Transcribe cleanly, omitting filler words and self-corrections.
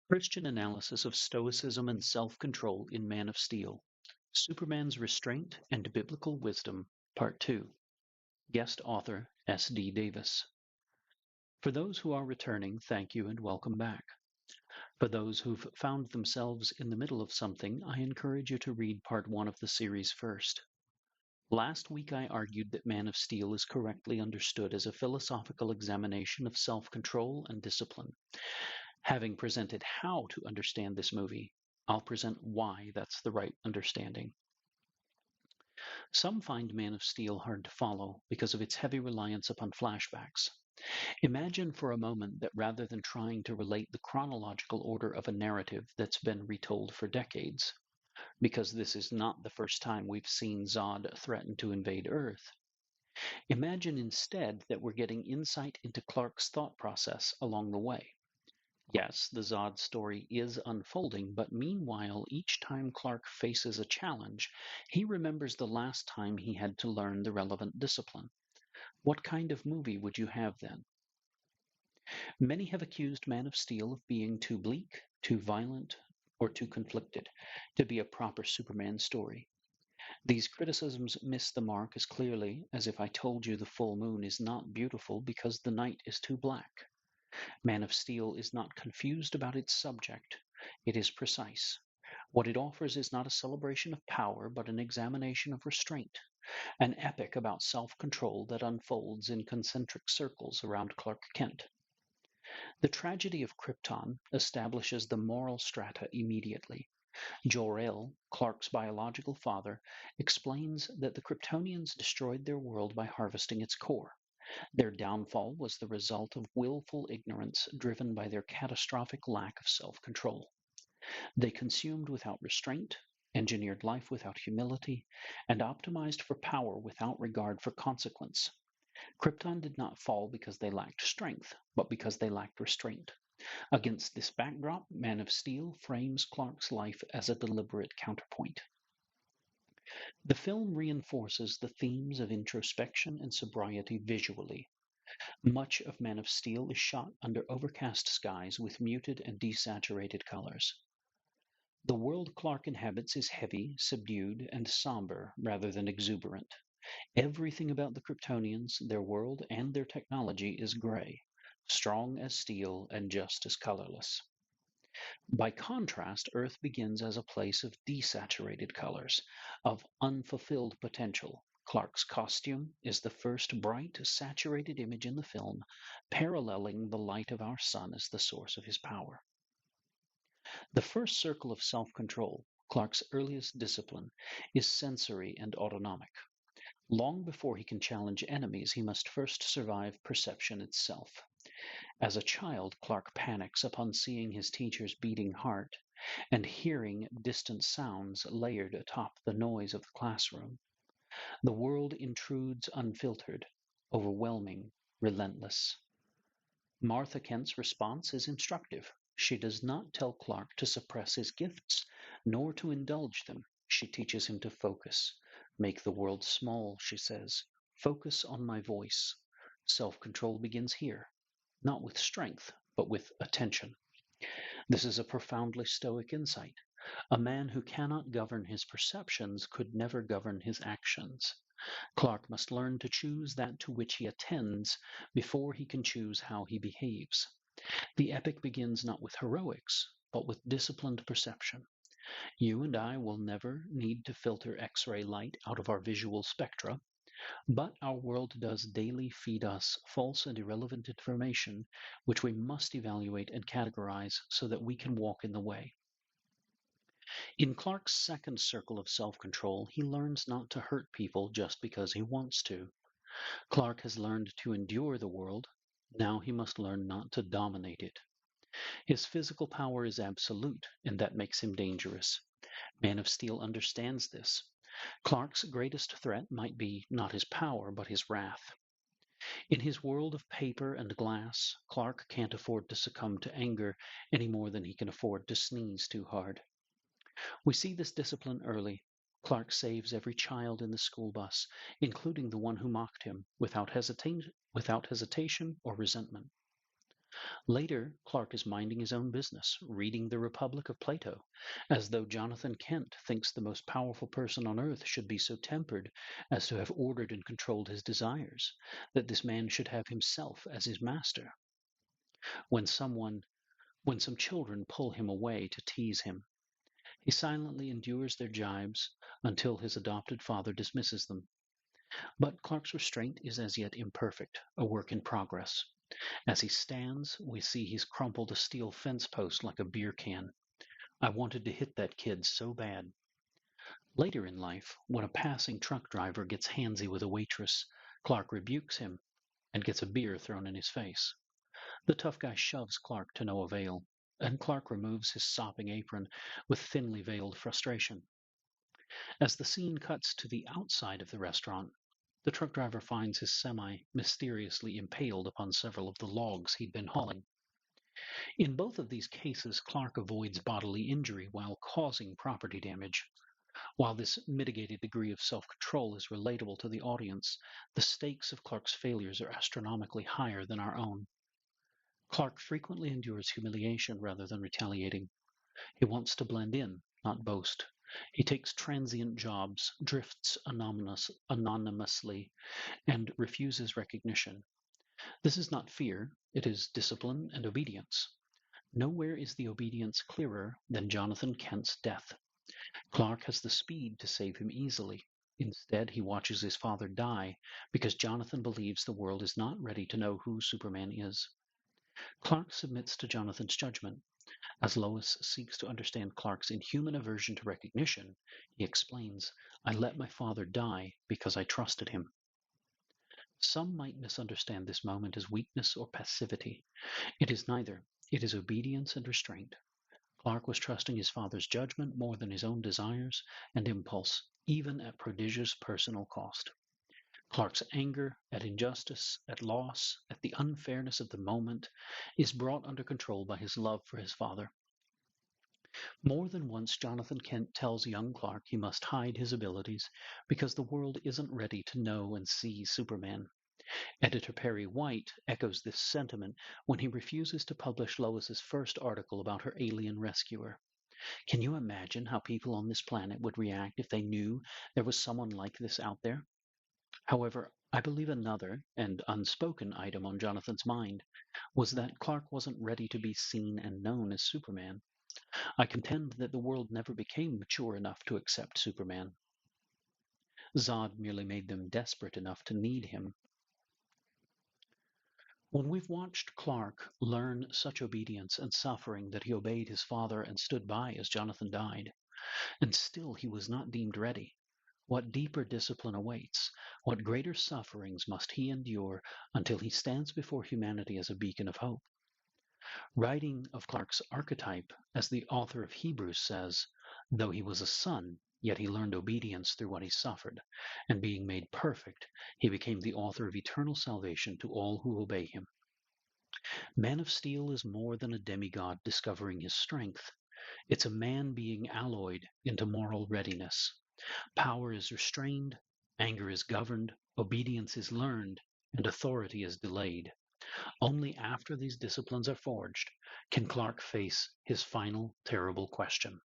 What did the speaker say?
Christian analysis of Stoicism and self-control in Man of Steel. Superman's Restraint and Biblical Wisdom, Part 2. Guest author S. D. Davis. For those who are returning, thank you and welcome back. For those who've found themselves in the middle of something, I encourage you to read Part 1 of the series first. Last week I argued that Man of Steel is correctly understood as a philosophical examination of self-control and discipline. Having presented how to understand this movie, I'll present why that's the right understanding. Some find Man of Steel hard to follow because of its heavy reliance upon flashbacks. Imagine for a moment that rather than trying to relate the chronological order of a narrative that's been retold for decades, because this is not the first time we've seen Zod threaten to invade Earth, imagine instead that we're getting insight into Clark's thought process along the way. Yes, the Zod story is unfolding, but meanwhile, each time Clark faces a challenge, he remembers the last time he had to learn the relevant discipline. What kind of movie would you have then? Many have accused Man of Steel of being too bleak, too violent, or too conflicted to be a proper Superman story. These criticisms miss the mark as clearly as if I told you the full moon is not beautiful because the night is too black. Man of Steel is not confused about its subject. It is precise. What it offers is not a celebration of power, but an examination of restraint, an epic about self-control that unfolds in concentric circles around Clark Kent. The tragedy of Krypton establishes the moral strata immediately. Jor-El, Clark's biological father, explains that the Kryptonians destroyed their world by harvesting its core. Their downfall was the result of willful ignorance driven by their catastrophic lack of self-control. They consumed without restraint, engineered life without humility, and optimized for power without regard for consequence. Krypton did not fall because they lacked strength, but because they lacked restraint. Against this backdrop, Man of Steel frames Clark's life as a deliberate counterpoint. The film reinforces the themes of introspection and sobriety visually. Much of Man of Steel is shot under overcast skies with muted and desaturated colors. The world Clark inhabits is heavy, subdued, and somber rather than exuberant. Everything about the Kryptonians, their world, and their technology is gray, strong as steel and just as colorless. By contrast, Earth begins as a place of desaturated colors, of unfulfilled potential. Clark's costume is the first bright, saturated image in the film, paralleling the light of our sun as the source of his power. The first circle of self-control, Clark's earliest discipline, is sensory and autonomic. Long before he can challenge enemies, he must first survive perception itself. As a child, Clark panics upon seeing his teacher's beating heart and hearing distant sounds layered atop the noise of the classroom. The world intrudes unfiltered, overwhelming, relentless. Martha Kent's response is instructive. She does not tell Clark to suppress his gifts, nor to indulge them. She teaches him to focus. Make the world small, she says. Focus on my voice. Self-control begins here, not with strength, but with attention. This is a profoundly Stoic insight. A man who cannot govern his perceptions could never govern his actions. Clark must learn to choose that to which he attends before he can choose how he behaves. The epic begins not with heroics, but with disciplined perception. You and I will never need to filter X-ray light out of our visual spectra, but our world does daily feed us false and irrelevant information, which we must evaluate and categorize so that we can walk in the way. In Clark's second circle of self-control, he learns not to hurt people just because he wants to. Clark has learned to endure the world. Now he must learn not to dominate it. His physical power is absolute, and that makes him dangerous. Man of Steel understands this. Clark's greatest threat might be not his power, but his wrath. In his world of paper and glass, Clark can't afford to succumb to anger any more than he can afford to sneeze too hard. We see this discipline early. Clark saves every child in the school bus, including the one who mocked him, without hesitation or resentment. Later, Clark is minding his own business, reading the Republic of Plato, as though Jonathan Kent thinks the most powerful person on earth should be so tempered as to have ordered and controlled his desires, that this man should have himself as his master. When some children pull him away to tease him, he silently endures their jibes until his adopted father dismisses them. But Clark's restraint is as yet imperfect, a work in progress. As he stands, we see he's crumpled a steel fence post like a beer can. I wanted to hit that kid so bad. Later in life, when a passing truck driver gets handsy with a waitress, Clark rebukes him and gets a beer thrown in his face. The tough guy shoves Clark to no avail, and Clark removes his sopping apron with thinly veiled frustration. As the scene cuts to the outside of the restaurant, the truck driver finds his semi mysteriously impaled upon several of the logs he'd been hauling. In both of these cases, Clark avoids bodily injury while causing property damage. While this mitigated degree of self-control is relatable to the audience, the stakes of Clark's failures are astronomically higher than our own. Clark frequently endures humiliation rather than retaliating. He wants to blend in, not boast. He takes transient jobs, drifts anonymously, and refuses recognition. This is not fear, it is discipline and obedience. Nowhere is the obedience clearer than Jonathan Kent's death. Clark has the speed to save him easily. Instead, he watches his father die because Jonathan believes the world is not ready to know who Superman is. Clark submits to Jonathan's judgment. As Lois seeks to understand Clark's inhuman aversion to recognition, he explains, "I let my father die because I trusted him." Some might misunderstand this moment as weakness or passivity. It is neither. It is obedience and restraint. Clark was trusting his father's judgment more than his own desires and impulse, even at prodigious personal cost. Clark's anger at injustice, at loss, at the unfairness of the moment is brought under control by his love for his father. More than once, Jonathan Kent tells young Clark he must hide his abilities because the world isn't ready to know and see Superman. Editor Perry White echoes this sentiment when he refuses to publish Lois's first article about her alien rescuer. Can you imagine how people on this planet would react if they knew there was someone like this out there? However, I believe another and unspoken item on Jonathan's mind was that Clark wasn't ready to be seen and known as Superman. I contend that the world never became mature enough to accept Superman. Zod merely made them desperate enough to need him. When we've watched Clark learn such obedience and suffering that he obeyed his father and stood by as Jonathan died, and still he was not deemed ready, what deeper discipline awaits? What greater sufferings must he endure until he stands before humanity as a beacon of hope? Writing of Clark's archetype, as the author of Hebrews says, though he was a son, yet he learned obedience through what he suffered, and being made perfect, he became the author of eternal salvation to all who obey him. Man of Steel is more than a demigod discovering his strength. It's a man being alloyed into moral readiness. Power is restrained, anger is governed, obedience is learned, and authority is delayed. Only after these disciplines are forged can Clark face his final terrible question.